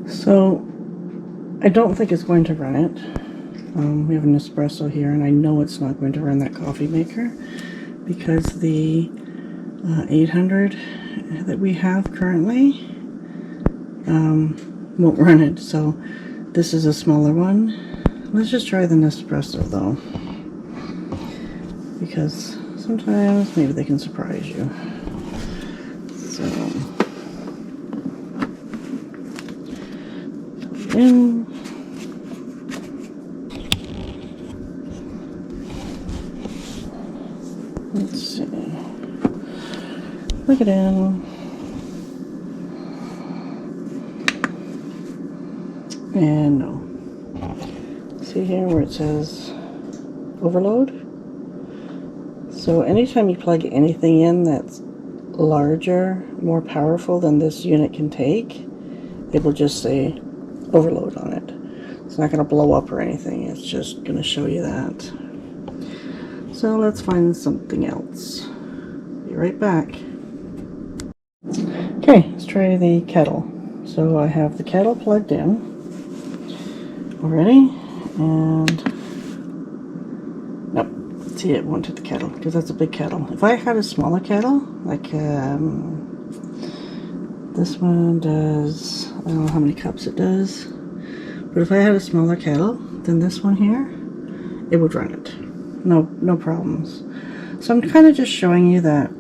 So I don't think it's going to run it. We have an espresso here, and I know it's not going to run that coffee maker because the 800 that we have currently won't run it. So this is a smaller one. Let's just try the Nespresso though, because sometimes maybe they can surprise you. So in. Let's see. Plug it in. And no. See here where it says overload? So anytime you plug anything in that's larger, more powerful than this unit can take, it will just say overload on it. It's not going to blow up or anything. It's just going to show you that. So let's find something else. Be right back. Okay, let's try the kettle. So I have the kettle plugged in already, and nope, see, it won't hit the kettle because that's a big kettle. If I had a smaller kettle, like this one does, I don't know how many cups it does, but if I had a smaller kettle than this one here, it would run it. No problems. So I'm kind of just showing you that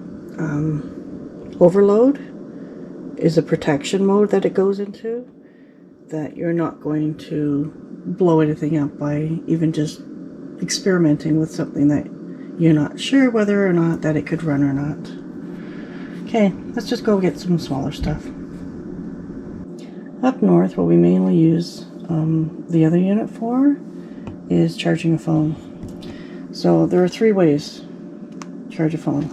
overload is a protection mode that it goes into, that you're not going to blow anything up by even just experimenting with something that you're not sure whether or not that it could run or not. Okay, let's just go get some smaller stuff. Up north, what we mainly use the other unit for is charging a phone. So there are 3 ways to charge a phone.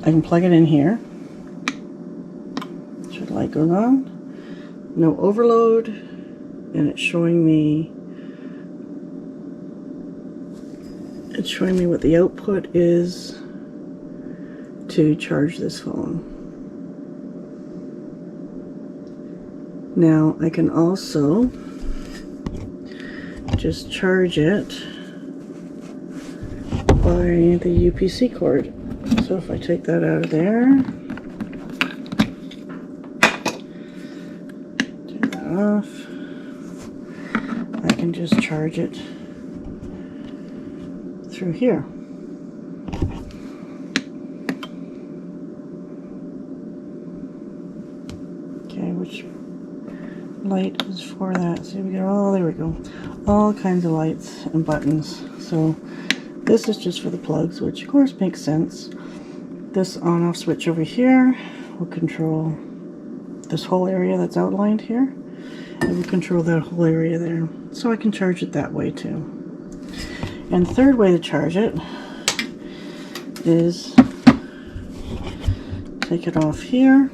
I can plug it in here. Should the light goes on. No overload, and it's showing me what the output is to charge this phone. Now I can also just charge it by the Upc cord. So if I take that out of there, turn that off, I can just charge it through here. Okay, which light is for that? So we got, oh, there we go, all kinds of lights and buttons. So this is just for the plugs, which of course makes sense. This on-off switch over here will control this whole area that's outlined here. It will control that whole area there. So I can charge it that way too. And the third way to charge it is take it off here,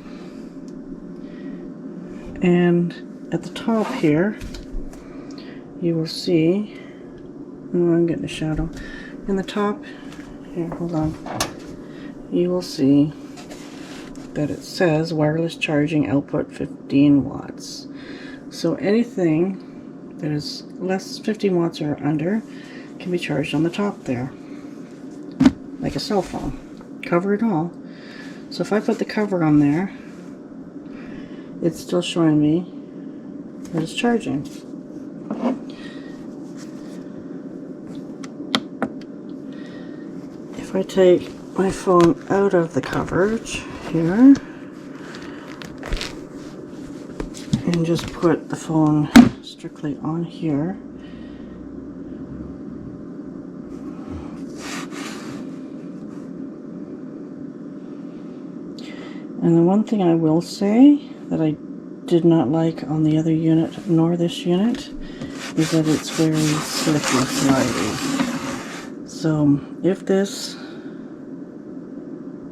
and at the top here you will see, oh, I'm getting a shadow. In the top here, hold on, you will see that it says wireless charging output 15 watts. So anything that is less 15 watts or under can be charged on the top there, like a cell phone, cover and all. So if I put the cover on there, it's still showing me that it's charging. If I take my phone out of the coverage here and just put the phone strictly on here, and the one thing I will say that I did not like on the other unit nor this unit is that it's very slicky, slidey. So if this,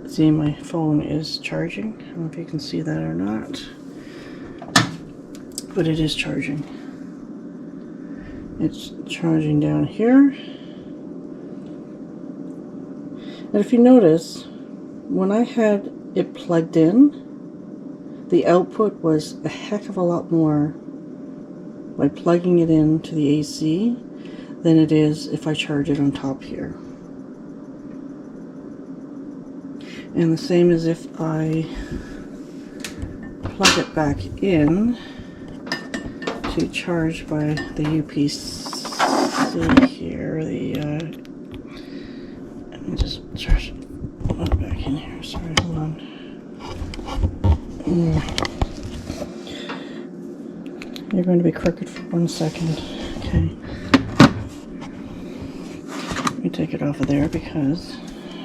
see, my phone is charging. I don't know if you can see that or not, but it is charging. It's charging down here. And if you notice, when I had it plugged in, the output was a heck of a lot more by plugging it into the AC than it is if I charge it on top here. And the same as if I plug it back in to charge by the UPC here, let me just charge it back in here, sorry, hold on. You're going to be crooked for 1 second, okay. Let me take it off of there because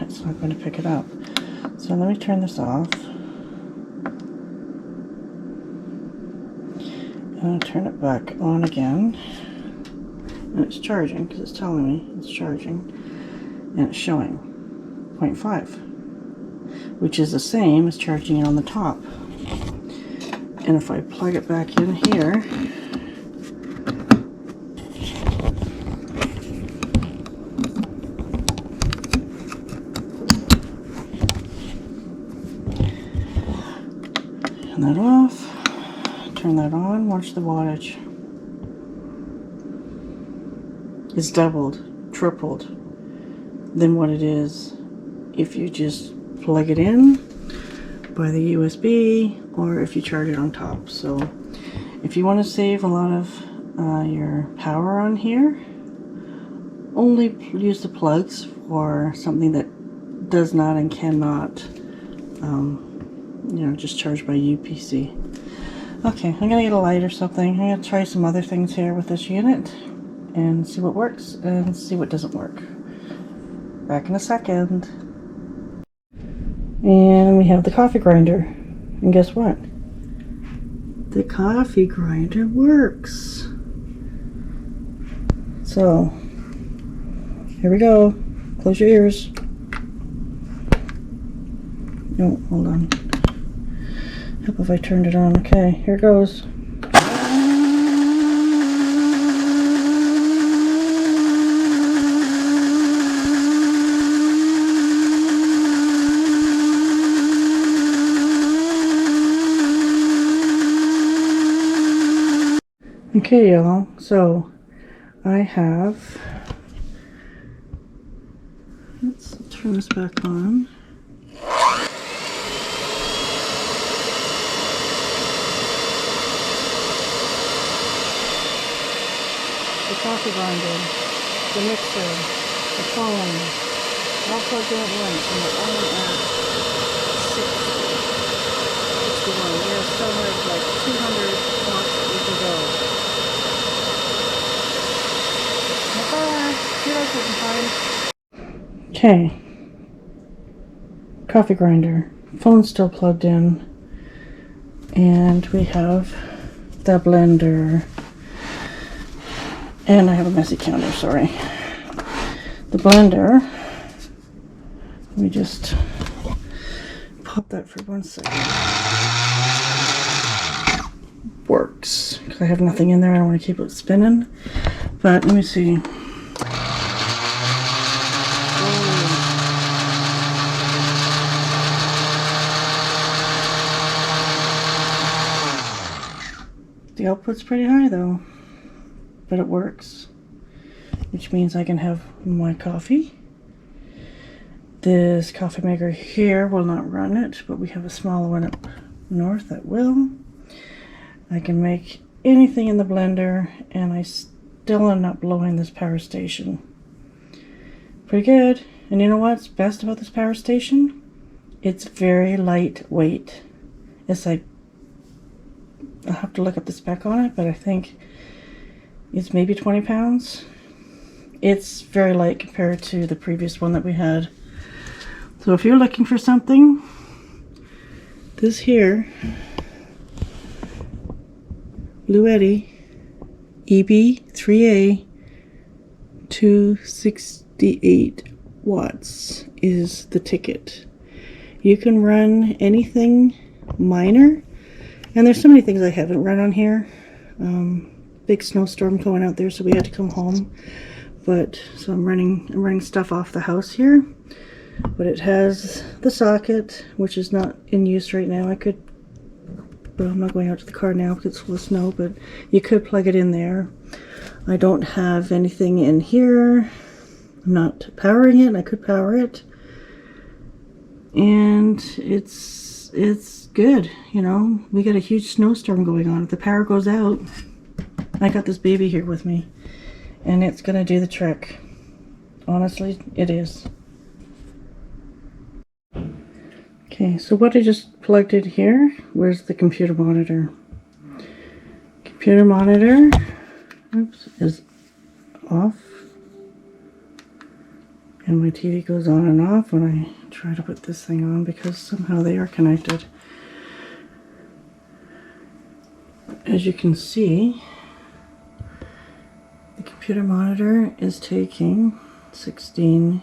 it's not going to pick it up. So let me turn this off. And turn it back on again. And it's charging because it's telling me it's charging. And it's showing 0.5, which is the same as charging it on the top. And if I plug it back in here, turn that off, turn that on, watch the wattage. It's doubled, tripled than what it is if you just plug it in by the USB or if you charge it on top. So if you want to save a lot of your power on here, only use the plugs for something that does not and cannot you know, just charge by UPC. Okay, I'm gonna get a light or something. I'm gonna try some other things here with this unit and see what works and see what doesn't work. Back in a second. And we have the coffee grinder. And guess what? The coffee grinder works. So, here we go. Close your ears. No, hold on. Help if I turned it on. Okay, here it goes. Okay, y'all, so I have, let's turn this back on. The coffee grinder, the mixer, the phone, all plugged in at once, and we're only at 61. We have somewhere like 200 watts that we can go. Okay, coffee grinder, phone's still plugged in, and we have the blender, and I have a messy counter, sorry. The blender, let me just pop that for 1 second. Works, because I have nothing in there, I don't want to keep it spinning, but let me see. The output's pretty high though, but it works, which means I can have my coffee. This coffee maker here will not run it, but we have a smaller one up north that will. I can make anything in the blender, and I still am not blowing this power station. Pretty good. And you know what's best about this power station? It's very lightweight. It's like, I'll have to look up the spec on it, but I think it's maybe 20 pounds. It's very light compared to the previous one that we had. So if you're looking for something, this here, BLUETTI EB3A 268 watts is the ticket. You can run anything minor. And there's so many things I haven't run on here. Big snowstorm going out there, so we had to come home. But so I'm running stuff off the house here. But it has the socket, which is not in use right now. I could Well, I'm not going out to the car now because it's full of snow, but you could plug it in there. I don't have anything in here. I'm not powering it. I could power it. And it's good, you know. We got a huge snowstorm going on. If the power goes out, I got this baby here with me, and it's gonna do the trick. Honestly, it is. Okay, so what I just plugged in here, where's the computer monitor? Computer monitor, oops, is off. And my TV goes on and off when I try to put this thing on because somehow they are connected. As you can see, the computer monitor is taking 16,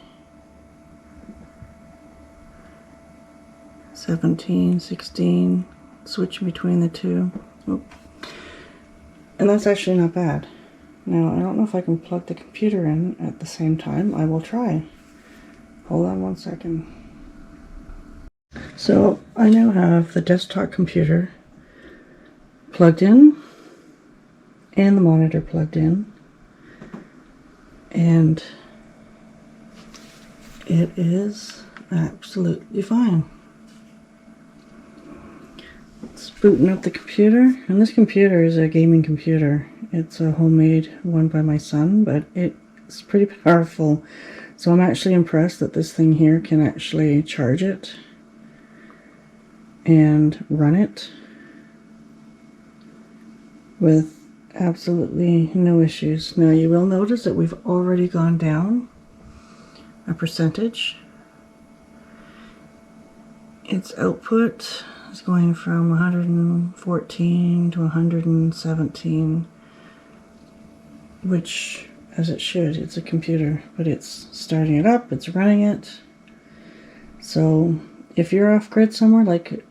17, 16, switching between the two. Oh. And that's actually not bad. Now, I don't know if I can plug the computer in at the same time. I will try. Hold on one second. So, I now have the desktop computer plugged in and the monitor plugged in. And it is absolutely fine. It's booting up the computer, and this computer is a gaming computer. It's a homemade one by my son, but it's pretty powerful. So I'm actually impressed that this thing here can actually charge it and run it with absolutely no issues. Now you will notice that we've already gone down a percentage. Its output is going from 114 to 117, which, as it should, it's a computer, but it's starting it up, it's running it. So if you're off grid somewhere, like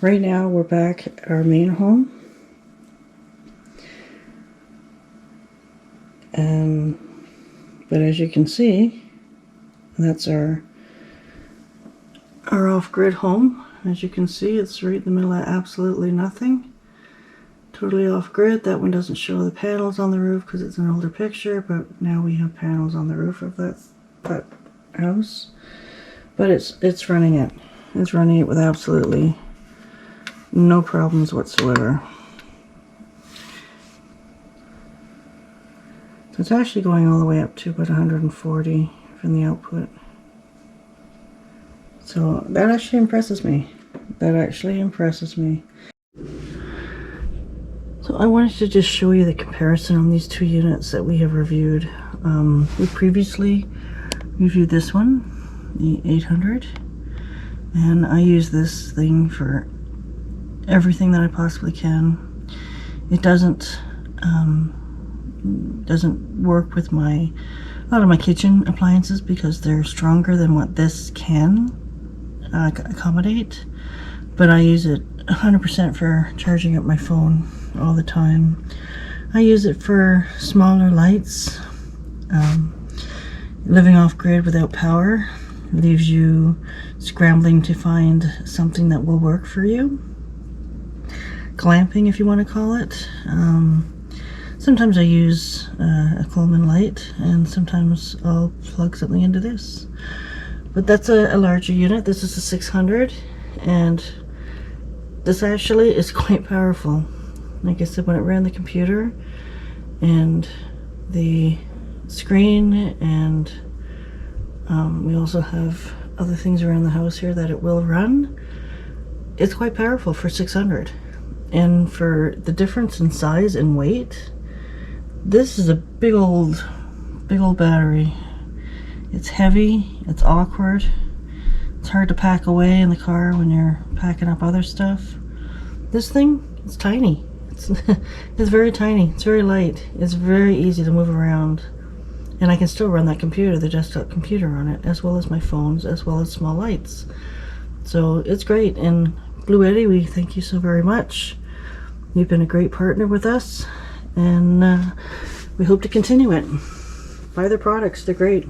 right now we're back at our main home, but as you can see, that's our off-grid home. As you can see, it's right in the middle of absolutely nothing. Totally off-grid. That one doesn't show the panels on the roof because it's an older picture, but now we have panels on the roof of that house. But it's running it. It's running it with absolutely no problems whatsoever. So it's actually going all the way up to about 140 from the output. So that actually impresses me. That actually impresses me. So I wanted to just show you the comparison on these two units that we have reviewed. We previously reviewed this one, the 800, and I use this thing for everything that I possibly can. It doesn't work with a lot of my kitchen appliances because they're stronger than what this can accommodate, but I use it 100% for charging up my phone all the time. I use it for smaller lights. Living off grid without power leaves you scrambling to find something that will work for you. Glamping, if you want to call it. Sometimes I use a Coleman light, and sometimes I'll plug something into this. But that's a larger unit. This is a 600, and this actually is quite powerful. Like I said, when it ran the computer and the screen, and we also have other things around the house here that it will run, it's quite powerful for 600. And for the difference in size and weight, this is a big old battery. It's heavy, it's awkward, it's hard to pack away in the car when you're packing up other stuff. This thing, it's tiny. It's very tiny, it's very light, it's very easy to move around. And I can still run that computer, the desktop computer, on it, as well as my phones, as well as small lights. So it's great, and BLUETTI, we thank you so very much. You've been a great partner with us, and we hope to continue it. Buy their products, they're great.